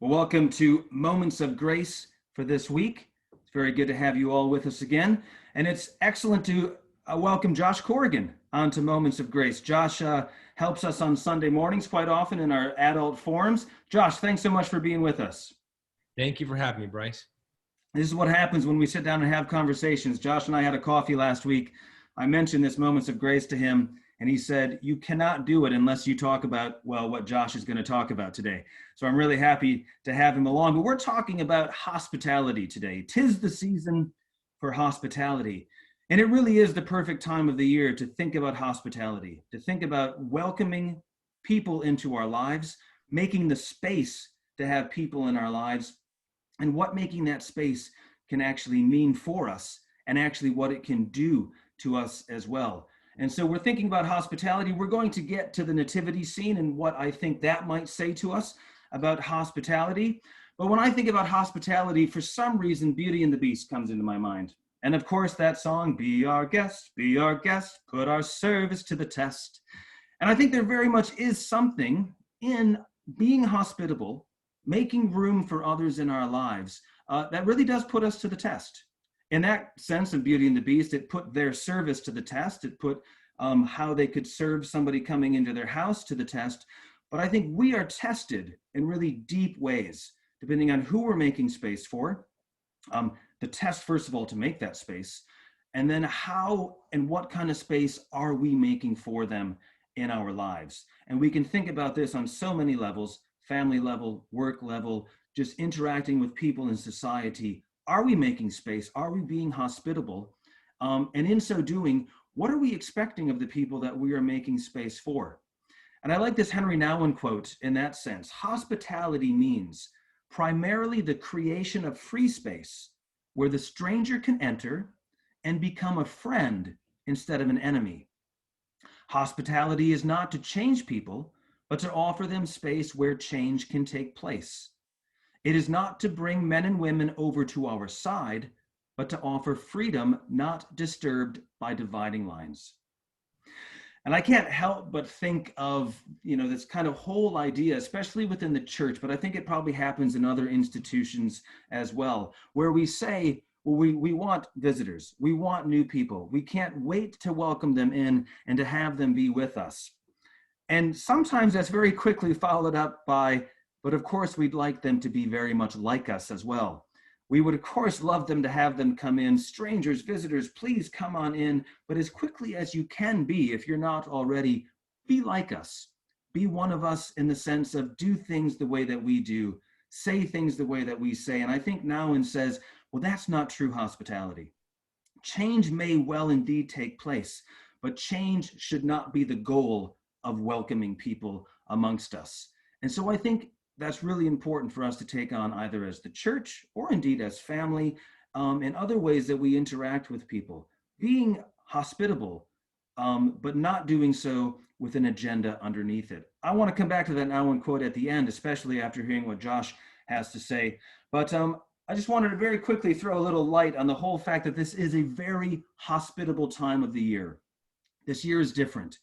Well, welcome to Moments of Grace for this week. It's very good to have you all with us again. And it's excellent to welcome Josh Corrigan onto Moments of Grace. Josh helps us on Sunday mornings quite often in our adult forums. Josh, thanks so much for being with us. Thank you for having me, Bryce. This is what happens when we sit down and have conversations. Josh and I had a coffee last week. I mentioned this Moments of Grace to him, and he said, you cannot do it unless you talk about, well, what Josh is going to talk about today. So I'm really happy to have him along. But we're talking about hospitality today. 'Tis the season for hospitality. And it really is the perfect time of the year to think about hospitality, to think about welcoming people into our lives, making the space to have people in our lives, and what making that space can actually mean for us, and actually what it can do to us as well. And so we're thinking about hospitality. We're going to get to the nativity scene and what I think that might say to us about hospitality. But when I think about hospitality, for some reason, Beauty and the Beast comes into my mind. And of course, that song, be our guest, put our service to the test. And I think there very much is something in being hospitable, making room for others in our lives, that really does put us to the test. In that sense of Beauty and the Beast, it put their service to the test. It put how they could serve somebody coming into their house to the test. But I think we are tested in really deep ways, depending on who we're making space for. The test, first of all, to make that space, and then how and what kind of space are we making for them in our lives. And we can think about this on so many levels: family level, work level, just interacting with people in society. Are we making space? Are we being hospitable? And in so doing, what are we expecting of the people that we are making space for? And I like this Henry Nouwen quote in that sense. Hospitality means primarily the creation of free space where the stranger can enter and become a friend instead of an enemy. Hospitality is not to change people, but to offer them space where change can take place. It is not to bring men and women over to our side, but to offer freedom not disturbed by dividing lines. And I can't help but think of, this kind of whole idea, especially within the church, but I think it probably happens in other institutions as well, where we say, well, we want visitors, we want new people. We can't wait to welcome them in and to have them be with us. And sometimes that's very quickly followed up by, but of course, we'd like them to be very much like us as well. We would, of course, love them to have them come in. Strangers, visitors, please come on in. But as quickly as you can be, if you're not already, be like us. Be one of us in the sense of do things the way that we do, say things the way that we say. And I think Nouwen says, well, that's not true hospitality. Change may well indeed take place, but change should not be the goal of welcoming people amongst us. And so I think that's really important for us to take on either as the church or indeed as family, and other ways that we interact with people. Being hospitable, but not doing so with an agenda underneath it. I want to come back to that Nouwen quote at the end, especially after hearing what Josh has to say. But I just wanted to very quickly throw a little light on the whole fact that this is a very hospitable time of the year. This year is different.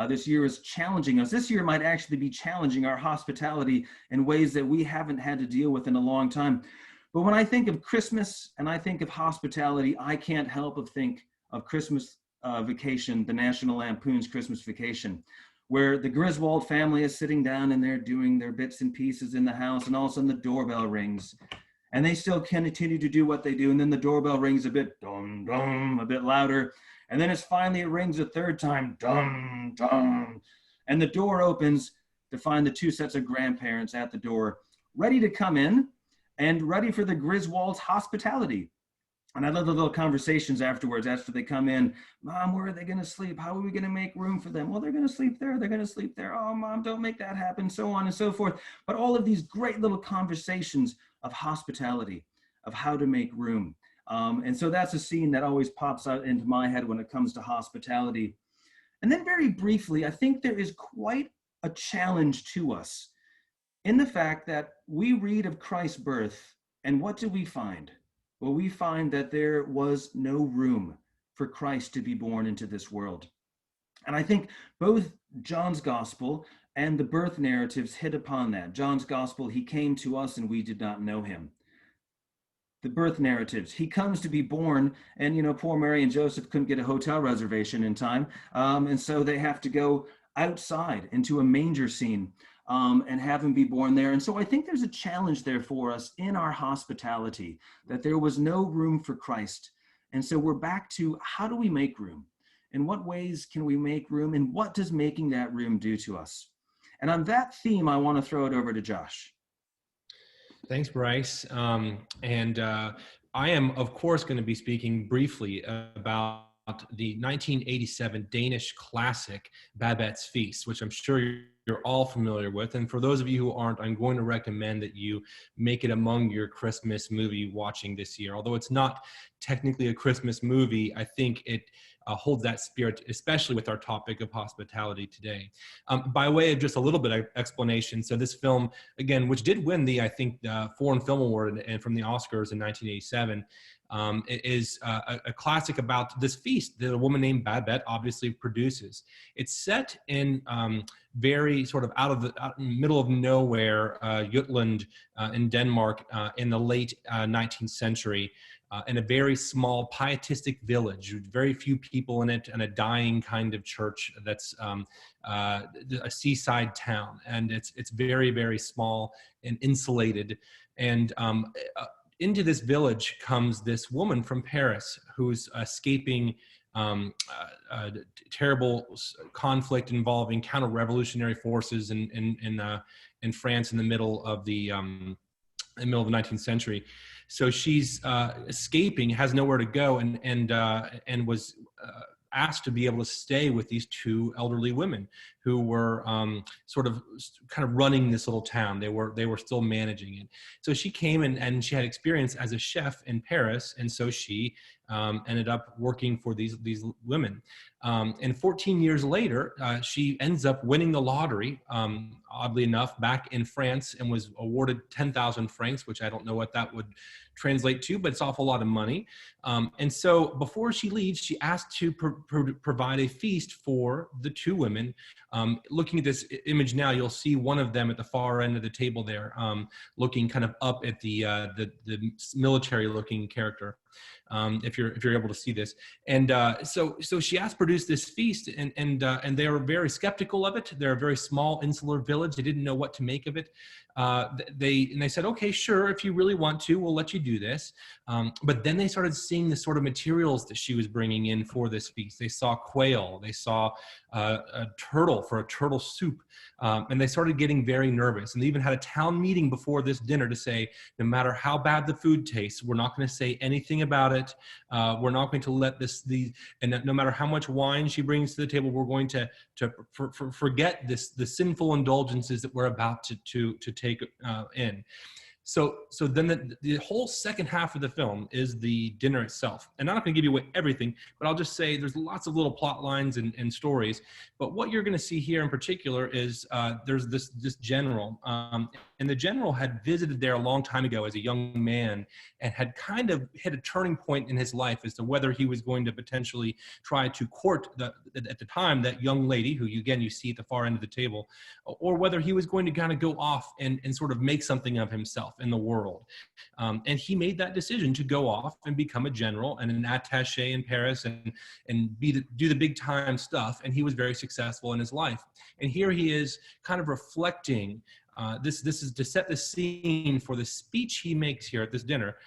This year is challenging us. This year might actually be challenging our hospitality in ways that we haven't had to deal with in a long time. But when I think of Christmas and I think of hospitality, I can't help but think of Christmas Vacation, the National Lampoon's Christmas Vacation, where the Griswold family is sitting down and they're doing their bits and pieces in the house, and all of a sudden the doorbell rings. And they still continue to do what they do. And then the doorbell rings a bit, dum, dum, a bit louder. And then it rings a third time, dum, dum. And the door opens to find the two sets of grandparents at the door, ready to come in and ready for the Griswold's hospitality. And I love the little conversations afterwards after they come in. Mom, where are they going to sleep? How are we going to make room for them? Well, they're going to sleep there. They're going to sleep there. Oh, Mom, don't make that happen, so on and so forth. But all of these great little conversations of hospitality, of how to make room. And so that's a scene that always pops out into my head when it comes to hospitality. And then very briefly, I think there is quite a challenge to us in the fact that we read of Christ's birth, and what do we find? Well, we find that there was no room for Christ to be born into this world. And I think both John's gospel And the birth narratives hit upon that. John's gospel, he came to us and we did not know him. The birth narratives, he comes to be born, and poor Mary and Joseph couldn't get a hotel reservation in time, and so they have to go outside into a manger scene, and have him be born there. And so I think there's a challenge there for us in our hospitality, that there was no room for Christ. And so we're back to, how do we make room? In what ways can we make room? And what does making that room do to us? And on that theme, I want to throw it over to Josh. Thanks, Bryce. I am, of course, going to be speaking briefly about the 1987 Danish classic Babette's Feast, which I'm sure you're all familiar with. And for those of you who aren't, I'm going to recommend that you make it among your Christmas movie watching this year. Although it's not technically a Christmas movie, I think it holds that spirit, especially with our topic of hospitality today. By way of just a little bit of explanation, so this film, again, which did win the, I think, Foreign Film Award and from the Oscars in 1987, it is a classic about this feast that a woman named Babette obviously produces. It's set in very sort of out in the middle of nowhere, Jutland in Denmark in the late 19th century. In a very small pietistic village, very few people in it, and a dying kind of church that's a seaside town. And it's very, very small and insulated. And into this village comes this woman from Paris who's escaping terrible conflict involving counter-revolutionary forces in France in the middle of the 19th century. So she's escaping, has nowhere to go, and was asked to be able to stay with these two elderly women who were sort of kind of running this little town. They were still managing it. So she came and she had experience as a chef in Paris, and so she ended up working for these women. And 14 years later, she ends up winning the lottery, oddly enough, back in France, and was awarded 10,000 francs, which I don't know what that would translate to, but it's an awful lot of money. And so before she leaves, she asked to provide a feast for the two women. Looking at this image now, you'll see one of them at the far end of the table there, looking kind of up at the military-looking character. If you're able to see this, and so she asked to produce this feast, and they were very skeptical of it. They're a very small insular village. They didn't know what to make of it. They said, okay, sure, if you really want to, we'll let you do this. But then they started seeing the sort of materials that she was bringing in for this feast. They saw quail, they saw a turtle for a turtle soup, and they started getting very nervous. And they even had a town meeting before this dinner to say, no matter how bad the food tastes, we're not going to say anything about it. We're not going to let and no matter how much wine she brings to the table, we're going to forget the sinful indulgences that we're about to take in. So then the whole second half of the film is the dinner itself. And I'm not going to give you away everything, but I'll just say there's lots of little plot lines and stories. But what you're going to see here in particular is there's this general. And the general had visited there a long time ago as a young man and had kind of hit a turning point in his life as to whether he was going to potentially try to court, at the time, that young lady who, you see at the far end of the table, or whether he was going to kind of go off and sort of make something of himself in the world. And he made that decision to go off and become a general and an attaché in Paris and do the big time stuff. And he was very successful in his life. And here he is kind of reflecting. This is to set the scene for the speech he makes here at this dinner.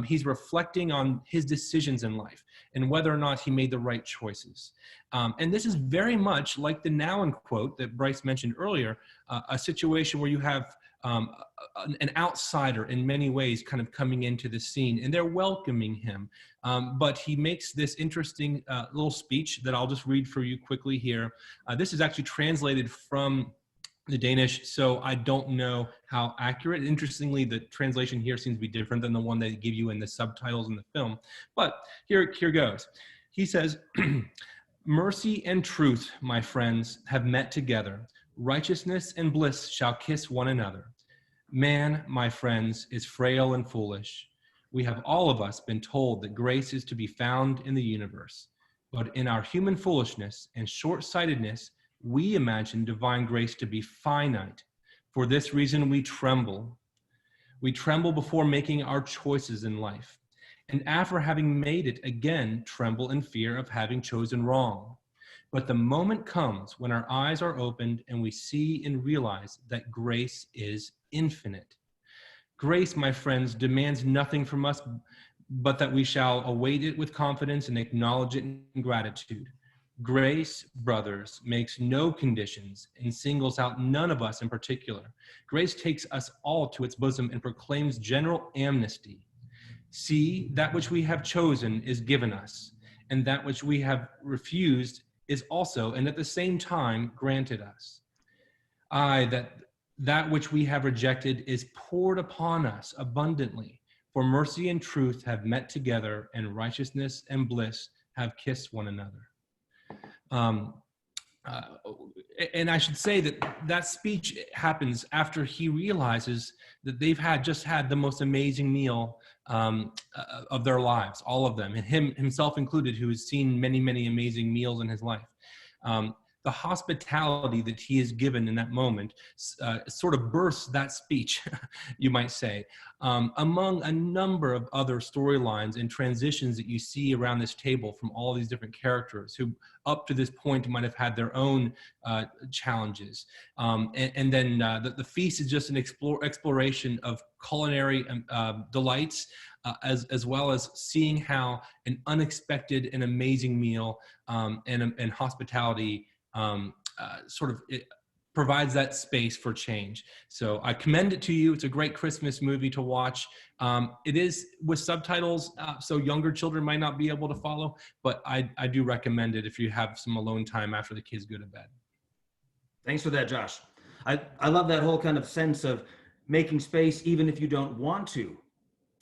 He's reflecting on his decisions in life and whether or not he made the right choices. And this is very much like the Noun quote that Bryce mentioned earlier, a situation where you have an outsider in many ways kind of coming into the scene, and they're welcoming him. But he makes this interesting little speech that I'll just read for you quickly here. This is actually translated from the Danish, so I don't know how accurate. Interestingly, the translation here seems to be different than the one they give you in the subtitles in the film. But here goes. He says, "Mercy and truth, my friends, have met together. Righteousness and bliss shall kiss one another. Man, my friends, is frail and foolish. We have all of us been told that grace is to be found in the universe. But in our human foolishness and short-sightedness, we imagine divine grace to be finite. For this reason, we tremble. We tremble before making our choices in life. And after having made it, again, tremble in fear of having chosen wrong. But the moment comes when our eyes are opened and we see and realize that grace is infinite. Grace, my friends, demands nothing from us but that we shall await it with confidence and acknowledge it in gratitude. Grace, brothers, makes no conditions and singles out none of us in particular. Grace takes us all to its bosom and proclaims general amnesty. See, that which we have chosen is given us, and that which we have refused is also, and at the same time, granted us. Aye, that which we have rejected is poured upon us abundantly, for mercy and truth have met together, and righteousness and bliss have kissed one another. And I should say that speech happens after he realizes that they've just had the most amazing meal of their lives, all of them, and himself included, who has seen many, many amazing meals in his life. The hospitality that he is given in that moment sort of bursts that speech, you might say, among a number of other storylines and transitions that you see around this table from all these different characters who up to this point might have had their own challenges. And then the feast is just an exploration of culinary delights, as well as seeing how an unexpected and amazing meal and hospitality it provides that space for change. So I commend it to you. It's a great Christmas movie to watch. It is with subtitles, so younger children might not be able to follow, but I do recommend it if you have some alone time after the kids go to bed. Thanks for that, Josh. I love that whole kind of sense of making space, even if you don't want to,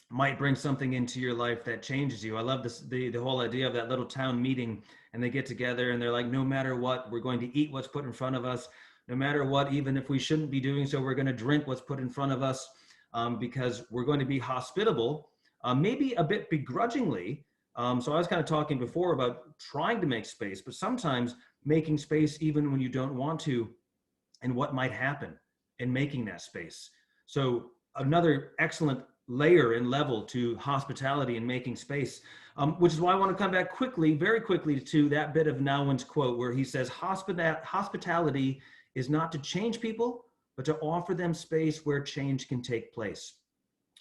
might bring something into your life that changes you. I love the whole idea of that little town meeting, and they get together and they're like, no matter what, we're going to eat what's put in front of us. No matter what, even if we shouldn't be doing so, we're going to drink what's put in front of us, because we're going to be hospitable, maybe a bit begrudgingly. So I was kind of talking before about trying to make space, but sometimes making space even when you don't want to, and what might happen in making that space. So another excellent layer and level to hospitality and making space, which is why I want to come back very quickly to that bit of Nouwen's quote where he says, hospitality is not to change people, but to offer them space where change can take place.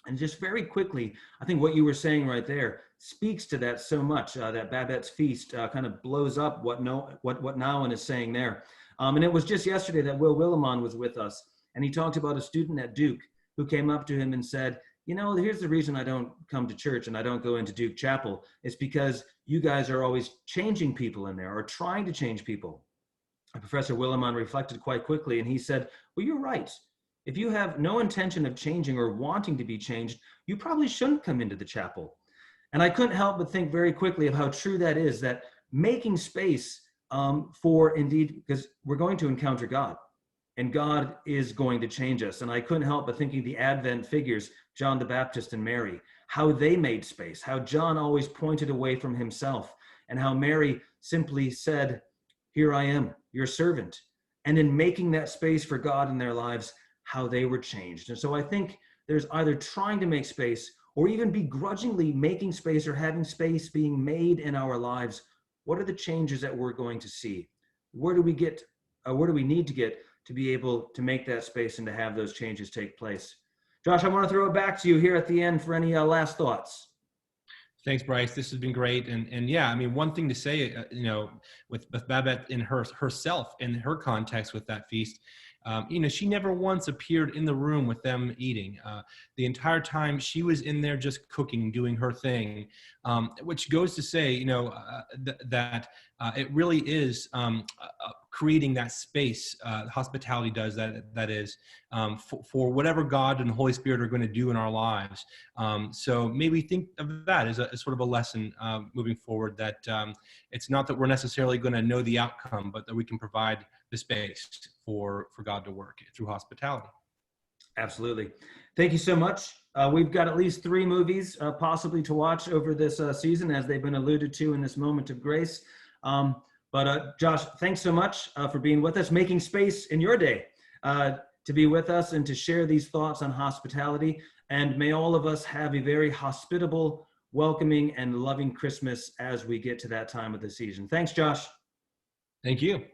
And just very quickly, I think what you were saying right there speaks to that so much, that Babette's feast kind of blows up what Nouwen is saying there. And it was just yesterday that Will Willimon was with us, and he talked about a student at Duke who came up to him and said, you know, here's the reason I don't come to church and I don't go into Duke Chapel. It's because you guys are always changing people in there or trying to change people. And Professor Willimon reflected quite quickly, and he said, well, you're right. If you have no intention of changing or wanting to be changed, you probably shouldn't come into the chapel. And I couldn't help but think very quickly of how true that is, that making space for indeed, because we're going to encounter God. And God is going to change us. And I couldn't help but thinking the Advent figures, John the Baptist and Mary, how they made space, how John always pointed away from himself, and how Mary simply said, here I am, your servant. And in making that space for God in their lives, how they were changed. And so I think there's either trying to make space or even begrudgingly making space or having space being made in our lives. What are the changes that we're going to see? Where do we need to get to be able to make that space and to have those changes take place? Josh, I want to throw it back to you here at the end for any last thoughts. Thanks, Bryce. This has been great. And yeah, I mean, one thing to say, with Babette in herself, in her context with that feast, she never once appeared in the room with them eating. The entire time she was in there just cooking, doing her thing, which goes to say, that it really is creating that space. Hospitality does that is for whatever God and Holy Spirit are going to do in our lives. So maybe think of that as sort of a lesson moving forward, that it's not that we're necessarily going to know the outcome, but that we can provide the space for God to work through hospitality. Absolutely. Thank you so much. We've got at least 3 movies possibly to watch over this season, as they've been alluded to in this moment of grace. But Josh, thanks so much for being with us, making space in your day to be with us and to share these thoughts on hospitality. And may all of us have a very hospitable, welcoming, and loving Christmas as we get to that time of the season. Thanks, Josh. Thank you.